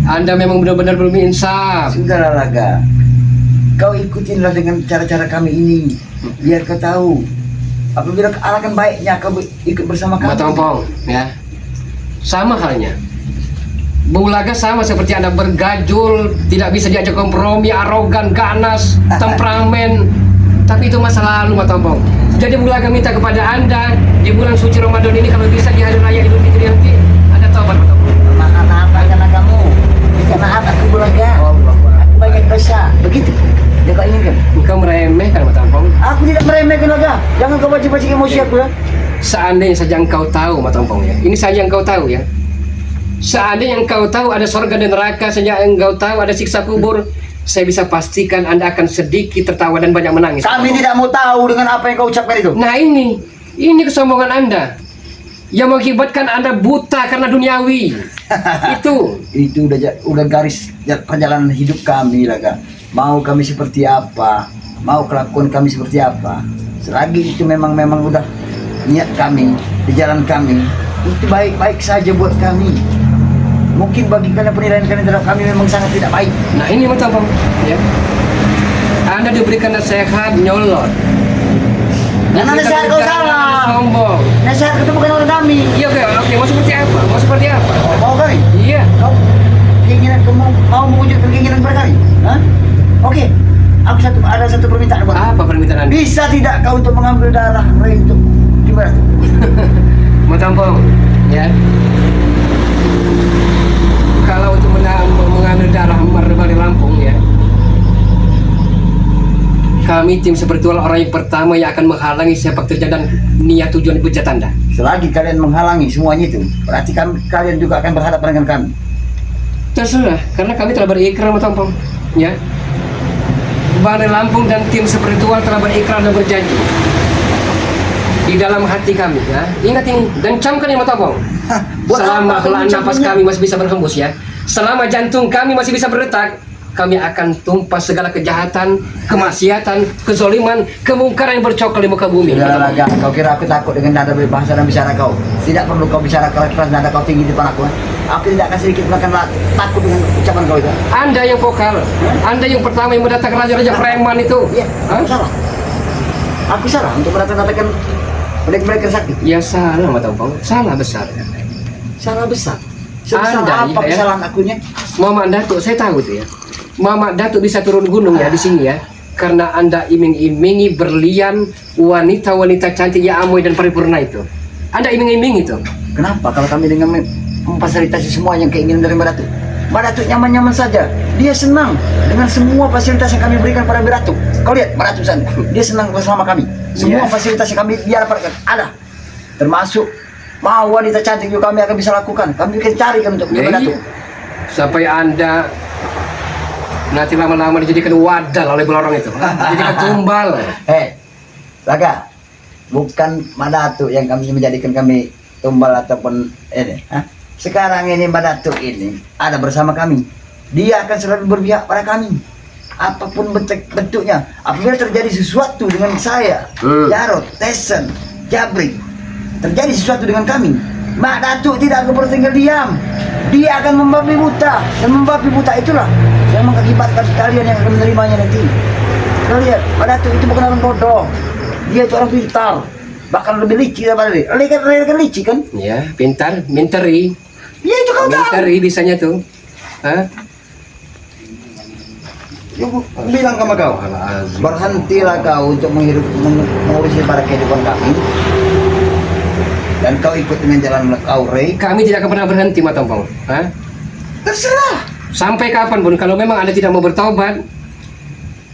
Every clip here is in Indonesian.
Anda memang benar-benar belum insaf. Sudahlah Laga, kau ikutinlah dengan cara-cara kami ini, biar kau tahu apabila alangkah baiknya kau ikut bersama kami. Matompong, ya. Sama halnya. Bulaga sama seperti Anda, bergajul, tidak bisa diajak kompromi, arogan, ganas, temperamen. Tapi itu masa lalu, Matompong. Jadi Bulaga minta kepada Anda di bulan suci Ramadan ini, kalau bisa di hari raya Idul Fitri nanti, Anda tobat, Matompong. Maaf karena kamu, minta maaf aku Bulaga. Aku banyak dosa, begitu. Yang kau inginkan. Engkau meremehkan, Matompong. Aku tidak meremehkan Laga. Jangan kau baca-baca emosi aku ya. Seandainya saja engkau tahu, Matompong, ya. Ini saja engkau tahu, ya. Seandainya engkau tahu ada surga dan neraka, saja engkau tahu ada siksa kubur, saya bisa pastikan Anda akan sedikit tertawa dan banyak menangis. Kami tidak mau tahu dengan apa yang kau ucapkan itu. Nah ini kesombongan Anda yang mengakibatkan Anda buta karena duniawi. Itu udah garis perjalanan hidup kami Laga. Mau kami seperti apa, mau kelakuan kami seperti apa, selagi itu memang udah niat kami di jalan kami, itu baik-baik saja buat kami. Mungkin bagi kalian penilaian kalian terhadap kami memang sangat tidak baik. Nah ini Matompong, ya. Anda diberikan nasihat nyolot. Karena nasihat kau salah. Sombong. Nasihat itu bukan orang kami. Iya oke. Mau seperti apa? Mau seperti apa? Mau kami? Iya. Kau keinginan kamu mau mewujudkan keinginan berkali? Hah? Oke. Aku ada satu permintaan buat. Apa permintaan Anda? Bisa tidak kau untuk mengambil darah Ray itu? Gimana? Matompong, ya. Kalau untuk mengambil darah Marbali Lampung, ya, kami tim spiritual orang yang pertama yang akan menghalangi sepak terjang dan niat tujuan bejat Anda. Selagi kalian menghalangi semuanya itu, berarti kalian juga akan berhadapan dengan kami. Terserah, karena kami telah berikrar, Matompong, ya. Balai Lampung dan tim spiritual telah berikrar dan berjanji di dalam hati kami, ya. Ingat ini dan camkan ini, Matompong. Selama helaan nafas kami masih bisa berhembus, ya. Selama jantung kami masih bisa berdetak, kami akan tumpas segala kejahatan, kemaksiatan, kezoliman, kemungkaran yang bercokol di muka bumi. Sudahlah Laga, kau kira aku takut dengan nada berbahasa dan bicara kau? Tidak perlu kau bicara keras nada kau tinggi di depan aku. Aku tidak akan sedikit akan takut dengan ucapan kau itu. Anda yang vokal, Anda yang pertama yang mendatangkan raja-raja preman itu. Iya, aku salah. Aku salah untuk mendatangkan mereka sakti. Ya salah, Matompong, salah besar. Salah besar. Sebesar Anda, apa ya, kesalahan akunya? Mama Datuk, saya tahu itu, ya. Mama Datuk bisa turun gunung, ya, di sini, ya, karena Anda iming-imingi berlian wanita-wanita cantik yang amoy dan paripurna itu. Anda iming-iming itu. Kenapa kalau kami dengan memfasilitasi semua yang keinginan dari Mbak Datuk? Mbak Datuk nyaman-nyaman saja. Dia senang dengan semua fasilitas yang kami berikan pada Mbak Datuk. Kau lihat Mbak Datuk sana, dia senang bersama kami. Semua fasilitas yang kami dia dapatkan ada. Termasuk mau wanita cantik juga kami akan bisa lakukan. Kami akan carikan untuk Mbak Datuk. Sampai Anda nanti lama-lama dijadikan wadal oleh orang itu. Dijadikan tumbal. Laga, bukan Mbak Datuk yang kami menjadikan kami tumbal ataupun ini. Sekarang ini Mbak Datuk ini ada bersama kami. Dia akan selalu berpihak pada kami. Apapun bentuknya. Apabila terjadi sesuatu dengan saya, Jarod, Tesen, Jabrik, terjadi sesuatu dengan kami, Mbak Datuk tidak akan bertinggal diam. Dia akan membabi buta, dan membabi buta itulah yang mengakibatkan kalian yang akan menerimanya nanti. Kau lihat, Mbak Datuk itu bukan orang bodoh. Dia itu orang pintar, bahkan lebih licik daripada dia. Dia kan licik kan? Ya, pintar, minteri. Ya itu kau tahu. Minteri bisanya tuh. Hah? Ya, bilang sama kau, berhentilah kau untuk mengurusi para kehidupan kami. Dan kau ikut dengan jalan kau, Ray. Kami tidak akan pernah berhenti, Matompong. Hah? Terserah. Sampai kapanpun, kalau memang Anda tidak mau bertobat,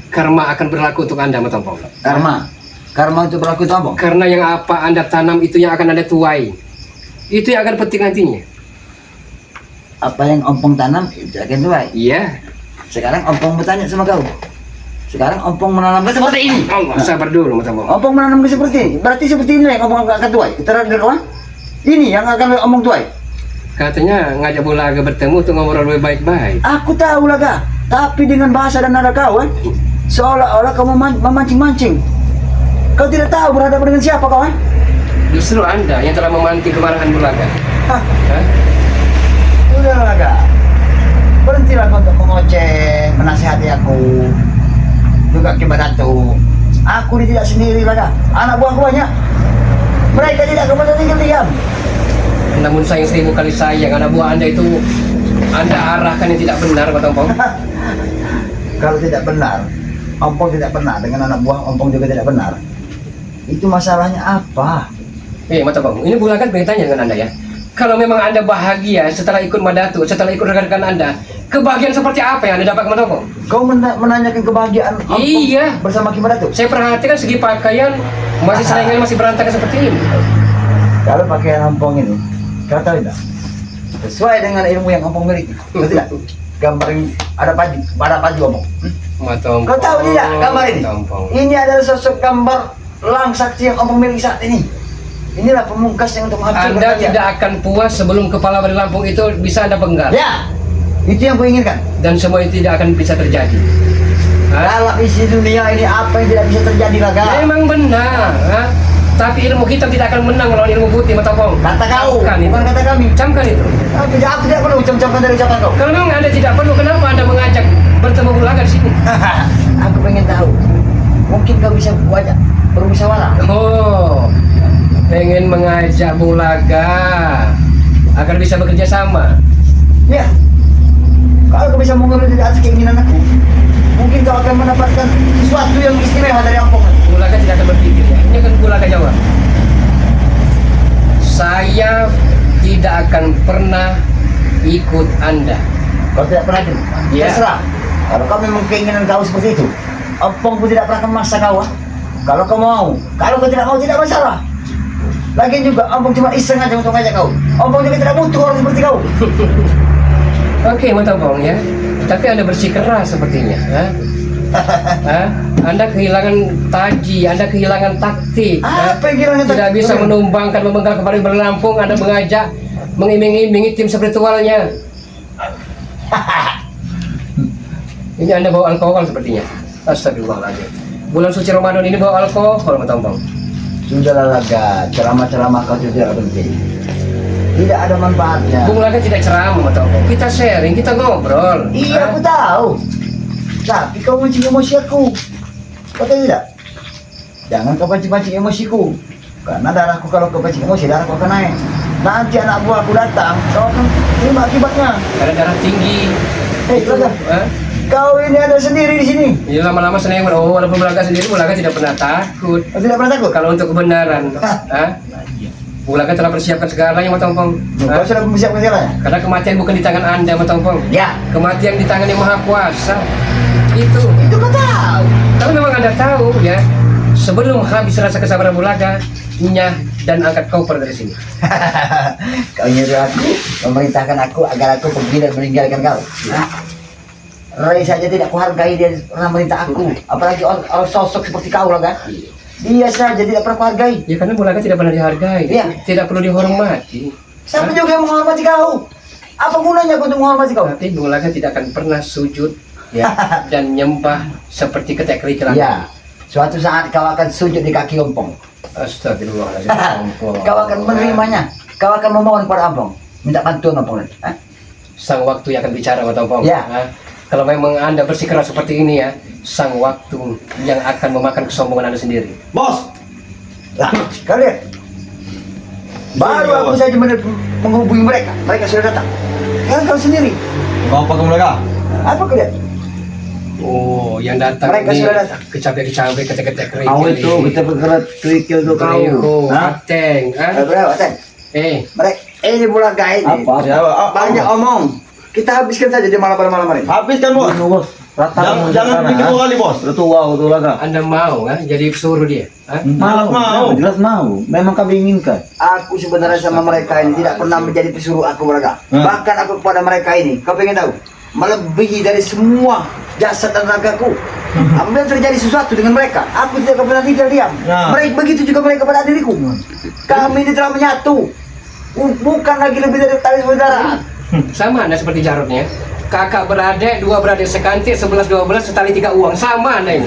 karma akan berlaku untuk Anda, Matompong. Karma untuk berlaku itu apa? Karena yang apa Anda tanam itu yang akan Anda tuai. Itu yang akan petik nantinya. Apa yang ompong tanam itu akan tuai. Iya. Sekarang ompong bertanya sama kau. Sekarang ompong menanamkan seperti ini. Sabar dulu, Matompong. Ompong menanamkan seperti ini. Berarti seperti ini yang ompong akan tuai. Terhadap kawan? Ini yang akan ompong tuai. Katanya ngajak Bulaga bertemu untuk ngobrol lebih baik-baik. Aku tahu Laga, tapi dengan bahasa dan nada kau seolah-olah kau memancing-mancing. Kau tidak tahu berhadapan dengan siapa kau Justru Anda yang telah memancing kemarahan Bulaga. Hah? Udah Laga. bonceng, menasihati aku. Juga Ki Badatuk. Aku ini tidak sendiri Laga. Anak buahku banyak. Mereka tidak kepada tinggal diam. Namun sayang 1000 kali sayang, anak buah Anda itu Anda arahkan yang tidak benar, Pak Tompong. Kalau tidak benar, Ompong tidak benar dengan anak buah Ompong juga tidak benar. Itu masalahnya apa? Pak Tompong, ini Bulaga pengen tanya dengan Anda ya. Kalau memang Anda bahagia setelah ikut Madatu, setelah ikut rekan-rekan Anda, kebahagiaan seperti apa yang Anda dapat, Pak Tompong? Kau menanyakan kebahagiaan Ompong Iya. bersama Ki Badatuk? Saya perhatikan segi pakaian masih saingan masih berantakan seperti ini. Kalau pakaian Ompong ini, kau tahu tidak? Sesuai dengan ilmu yang Ompong miliki. Kau tidak? Gambar ini ada baju Ompong. Pak Tompong. Kau tahu tidak gambar ini? Tompong. Ini adalah sosok gambar lang sakti yang Ompong miliki saat ini. Inilah pemungkasnya untuk menghancurkan Anda kalian. tidak akan puas sebelum kepala Bali Lampung itu bisa Anda penggal. Ya, itu yang kuinginkan. Dan semua itu tidak akan bisa terjadi. Hah? Dalam isi dunia ini apa yang tidak bisa terjadi Laga? Memang benar. Hah? Tapi ilmu hitam tidak akan menang melawan ilmu putih, Pak Tompong. Kata kau, Camkan itu. bukan kata kami. Camkan itu. Aku tidak perlu ucap-ucapkan dari ucapan kau. Kalau memang Anda tidak perlu, kenapa Anda mengajak bertemu Bulaga di sini? Aku pengen tahu. Mungkin kau bisa buat bermusyawarah. Oh, pengen mengajak Bulaga agar bisa bekerja sama. Ya, kalau kau bisa mengambil dari atas keinginan aku, mungkin kau akan mendapatkan sesuatu yang istimewa dari Ompong. Bulaga tidak akan berpikir ya. Ini kan Bulaga jawab. Saya tidak akan pernah ikut Anda. Kau tidak pernah itu? Ya. Terserah. Kalau kau memang keinginan kau seperti itu, Ompong pun tidak pernah akan memaksa kau. Kalau kau mau, kalau kau tidak mau tidak masalah. Lagian juga Ompong cuma iseng aja untuk ngajak kau. Ompong juga tidak butuh orang seperti kau. Oke, Pak Tompong ya. Tapi Anda bersikeras sepertinya. Hah? Hah? Anda kehilangan taji, Anda kehilangan taktik. Apa Hah? yang kehilangan Tidak taktik? bisa menumbangkan, memenggal kembali berlampung. Anda mengajak, mengiming-imingi tim spiritualnya. Ini Anda bawa alkohol sepertinya. Astagfirullahaladzim. Bulan suci Ramadan ini bawa alkohol, Pak Tompong. Sudahlah Laga, ceramah-ceramah kau itu tidak penting. Tidak ada manfaatnya. Bung Laga tidak ceramah, Pak Tompong. Kita sharing, kita ngobrol. Iya, Hah? aku tahu. Tapi kau mancing emosi aku. Kau tahu tidak? Jangan kau pancing-pancing emosiku. Karena darahku kalau kau pancing emosi, darahku akan naik. Nanti anak buahku datang, kau akan terima akibatnya. Karena darah tinggi. Hei, Laga, Hah? kau ini ada sendiri di sini. Ini lama-lama seneng. Oh, walaupun Bulaga sendiri, Bulaga tidak pernah takut. Kau tidak pernah takut? Kalau untuk kebenaran, Hah? Bulaga telah persiapkan segalanya, Pak Tompong. Kau sudah mempersiapkan segalanya? Karena kematian bukan di tangan Anda, Pak Tompong. Ya, Kematian di tangan Yang Maha Kuasa. Itu. itu kau tahu. Kalau memang Anda tahu, ya, sebelum habis rasa kesabaran Bulaga, nyah dan angkat koper dari sini. Kau nyuruh aku, memerintahkan aku agar aku pergi dan meninggalkan kau. Hah? Rai saja tidak kuhargai dia pernah merintah aku. Apalagi orang sosok seperti kau Laga. Dia saja tidak pernah kuhargai. Ya karena Bulaga tidak pernah dihargai, Iya. tidak perlu dihormati. Siapa Hah? juga yang menghormati kau? Apa gunanya aku untuk menghormati kau? Tapi Bulaga tidak akan pernah sujud ya dan nyembah seperti ketek kerikil. Ya, suatu saat kau akan sujud di kaki Ompong. Astagfirullahaladzim. Ampun. Kau akan menerimanya. Kau akan memohon kepada Ompong, minta bantuan Ompong. Hah? Sang waktu yang akan bicara, Pak Tompong. Ya. Hah? Kalau memang Anda bersikeras seperti ini ya, sang waktu yang akan memakan kesombongan Anda sendiri. Bos, Lah, kau lihat. Baru aku saja menghubungi mereka. Mereka sudah datang. Sekarang kau sendiri. mau apa kamu mereka? Apa kau lihat? Oh, yang datang Mereka ini sudah datang. kecabai-kecabai, ketek-ketek kerikil. Kau itu kita bergerak kerikil tuh kau. Teriho, Hah? ateng, ah. Berapa, Ten? Mereka Ini Bulaga ini. Siapa? Banyak omong. Kita habiskan saja di malam-malam hari. Habiskan bos. Jangan bikin dua kali bos. Anda mau kan jadi suruh dia? Hah? Mau. Jelas mau. Memang kami inginkan. Aku sebenarnya sama mereka ini tidak pernah menjadi pesuruh aku Bulaga. Bahkan aku kepada mereka ini, kau pengen tahu? Melebihi dari semua jasad dan ragaku. Apabila terjadi sesuatu dengan mereka, aku tidak akan pernah tinggal diam. Nah. Mereka begitu juga mereka pada diriku. Kami ini telah menyatu. Bukan lagi lebih dari tali saudara. Sama Anda seperti Jarotnya. Kakak beradik, dua beradik sekantik, 11-12, setali 3 uang. Sama Anda ini.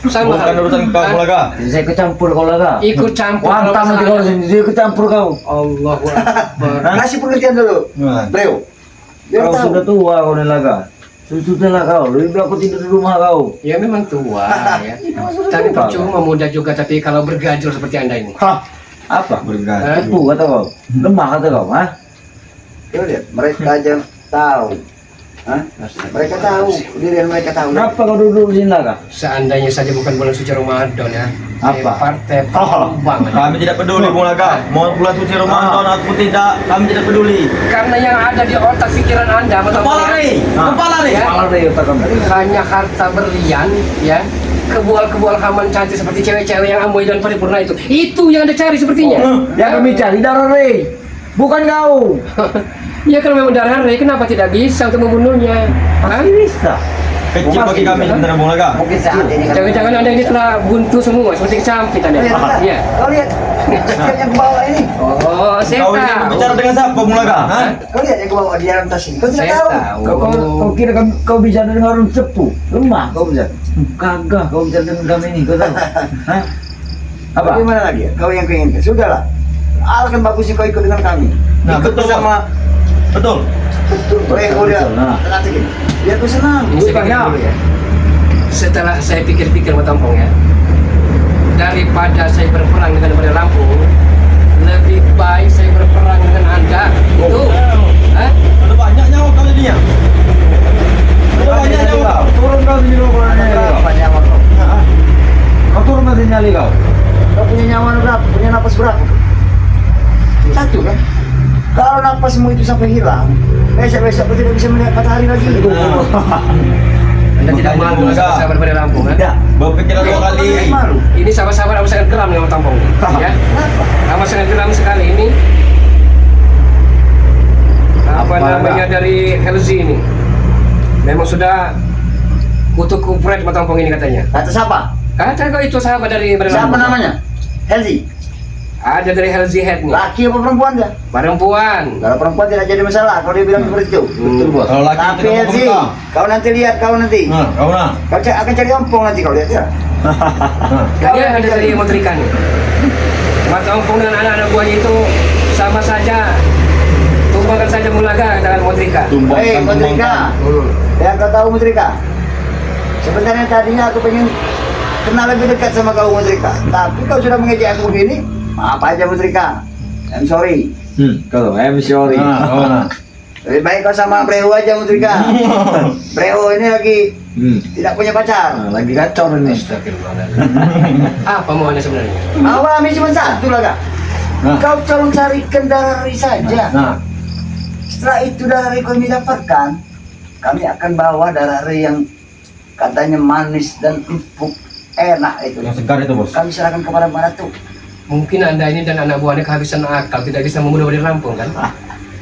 Sama. Bukan urusan kau Hah? Bulaga. Saya ikut campur kau lah. Ikut campur. Wantang nanti kau sendiri ikut campur kau. Allahu Akbar. Kasih pengertian dulu, Nah. Bro. Biar Kau tahu. sudah tua kau nih Laga. Sudahlah kau, lebih baik aku tidur di rumah kau. Ya memang tua ya. Tapi percuma muda juga tapi kalau bergajul seperti Anda ini. Hah? Apa? Bergajul. Cepu kata kau. Lemah kata kau, ha? Ya lihat, mereka aja tahu. Hah? Mereka tahu, diri mereka tahu. Kenapa kau duduk di sini Laga? Seandainya saja bukan bulan suci Ramadan ya. Saya Apa? partai Pembang. Kami tidak peduli Bung Laga. Mau bulan suci Ramadan aku tidak, kami tidak peduli. Karena yang ada di otak pikiran Anda betul Kepala nih, kepala nih. Ya. Kepala deh otak kamu. Hanya harta berlian ya. Kebual-kebual haman cantik seperti cewek-cewek yang amoy dan paripurna itu yang Anda cari sepertinya. Yang kami cari darah Rey, bukan kau. Ya kalau memang darah Rey, kenapa tidak bisa untuk membunuhnya? Hah? Masih bisa. Kecil bagi kami sebenarnya Bung Laga. Mungkin saat ini kan. Jangan-jangan Anda ini telah buntu semua seperti kecampit Anda. Lihat, lihat. Iya. Kau lihat, sikap yang ke bawah ini. Oh, saya Kau ini tahu. bicara dengan siapa Bung Laga? Hah? Kau lihat yang ke bawah di dalam tas ini. Kau tidak Saya tahu. tahu. Kau kira kau bisa dengan orang cepu? Lemah kau bisa. Kagak kau bisa dengan kami ini, kau tahu? Hah? Apa? Bagaimana lagi ya? Kau yang keinginkan. Sudahlah. Alkan bagusnya kau ikut dengan kami. Nah, Ikut betul, bersama. Betul. Betul. Kau udah. Nah. Nanti gini. Biar kau senang. Ini saya pikir dulu ya. Setelah saya pikir-pikir Matampong ya, daripada saya berperang dengan Bandar Lampung, lebih baik saya berperang dengan Anda. Itu, Hah? Ada banyak nyawa kau jadinya. Ada banyak nyawa. Turun kau sini kau kurang nyali kau. Apa nyawa kau? Kau turun kau sini nyali kau. Kau punya nyawa berapa? Punya napas berapa? Satu kan? Kalau napasmu itu sampai hilang, besok-besok kau tidak bisa melihat matahari lagi. Anda tidak Makanya malu juga. sahabat Bandar Lampung, kan? Tidak. Berpikiran dua kali. Malu. Ini sahabat-sahabat amat sangat geram dengan Matampong, ya. Kenapa? Amat sangat geram sekali ini. Apa Apa namanya enggak? dari Helzi ini? Memang sudah kutuk kupret Matampong ini katanya. Kata siapa? Kata kau itu sahabat dari Bandar Siapa Lampung. namanya? Helzi. Ada dari Helzi Head nih. Laki apa perempuan dia? Perempuan. Kalau perempuan tidak jadi masalah kalau dia bilang seperti itu. Betul bos. Kalau laki Tapi tidak mau Helzi, komentar. kau nanti lihat kau nanti. Nah, kau nah. Kau akan cari ompong nanti kau lihat ya. Nah. Dia ada dari Motrika nih. Matampong dengan anak-anak buahnya itu sama saja. Tumbangkan saja Mulaga dengan Motrika. Hei, Mutrika. Ya kau tahu Mutrika? Sebenarnya tadinya aku pengen kenal lebih dekat sama kau Mutrika. Tapi kau sudah mengejek aku begini. Maaf aja Mutrika. I'm sorry. Kalau I'm sorry. Nah, kau nah. Lebih baik kau sama Brewo aja Mutrika. Brewo ini lagi tidak punya pacar. Nah, lagi kacau ini. Apa mau Anda sebenarnya? Awami cuma satu lah kak. Nah. Kau tolong carikan darari saja. Nah, Setelah itu darari kami dapatkan, kami akan bawa darari yang katanya manis dan empuk, enak itu. yang segar itu bos. Kami serahkan kepada Maratu. Mungkin Anda ini dan anak buahnya kehabisan akal, tidak bisa membunuh Bandar Lampung kan?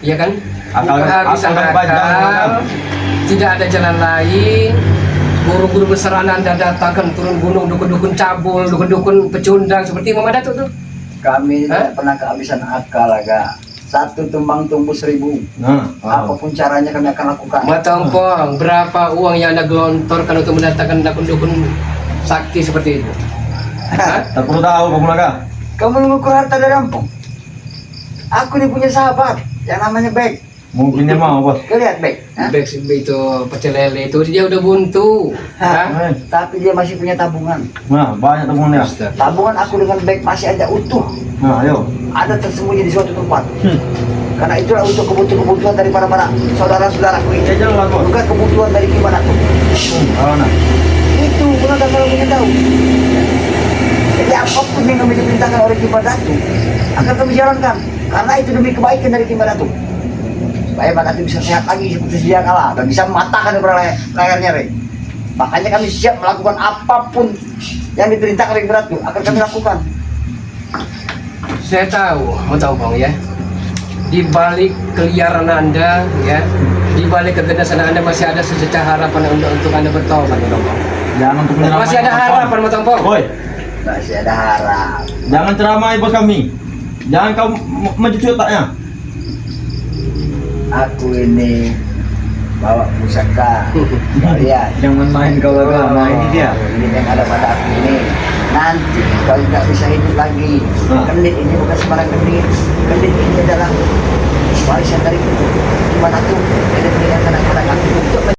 Iya kan? Akal- Kehabisan akal panjang, akal, kan? tidak ada jalan lain. Guru-guru besar Anda datangkan turun gunung, dukun-dukun cabul, dukun-dukun pecundang seperti Mama Datuk tuh. Kami Hah? tidak pernah kehabisan akal agak. Satu tumbang tumbuh 1000. Nah, Apapun caranya kami akan lakukan. Matampong, berapa uang yang Anda gelontorkan untuk mendatangkan dukun-dukun sakti seperti itu? Hah? tak perlu tahu Bung Laga. Kamu mengukur harta dari Lampung. Aku ini punya sahabat yang namanya Bek. Mungkin dia mau bos. Kau lihat Bek. Hah? Bex itu pecel lele itu dia udah buntu. Hah? Tapi dia masih punya tabungan. Nah, banyak temennya. Tabungan aku dengan Bek masih ada utuh. Nah, ayo. Ada tersembunyi di suatu tempat. Karena itulah untuk kebutuhan dari para saudara-saudaraku Ya ini. jelas bos. Bukan kebutuhan dari gimana tuh. Kalau nah. Itu benar kalau ingin tahu. Jadi apapun yang kami diperintahkan oleh Kibar Datu akan kami jalankan. Karena itu demi kebaikan dari Kibar Datu. Supaya Mbak Datu bisa sehat lagi seperti sedia kala dan bisa mematahkan daripada layarnya, Rey. Makanya kami siap melakukan apapun yang diperintahkan oleh Kibar Datu akan kami lakukan. Saya tahu, Matampong ya. Di balik keliaran Anda, ya, di balik kegedasan Anda masih ada sececah harapan untuk Anda bertobat, Matampong. Jangan untuk menyelamatkan. Masih ada harapan, Matampong. Woi, Masih ada harap. jangan ceramai bos kami. Jangan kau mencuci otaknya. Aku ini bawa pusaka. Lihat. Jangan main kau Laga. Nah ini dia. Ini yang ada pada aku ini. Nanti kau tidak bisa hidup lagi. Nah. Kendit ini bukan sembarang kendit. Kendit ini adalah warisan dari Ki Manado. Jadi meninggalkan anak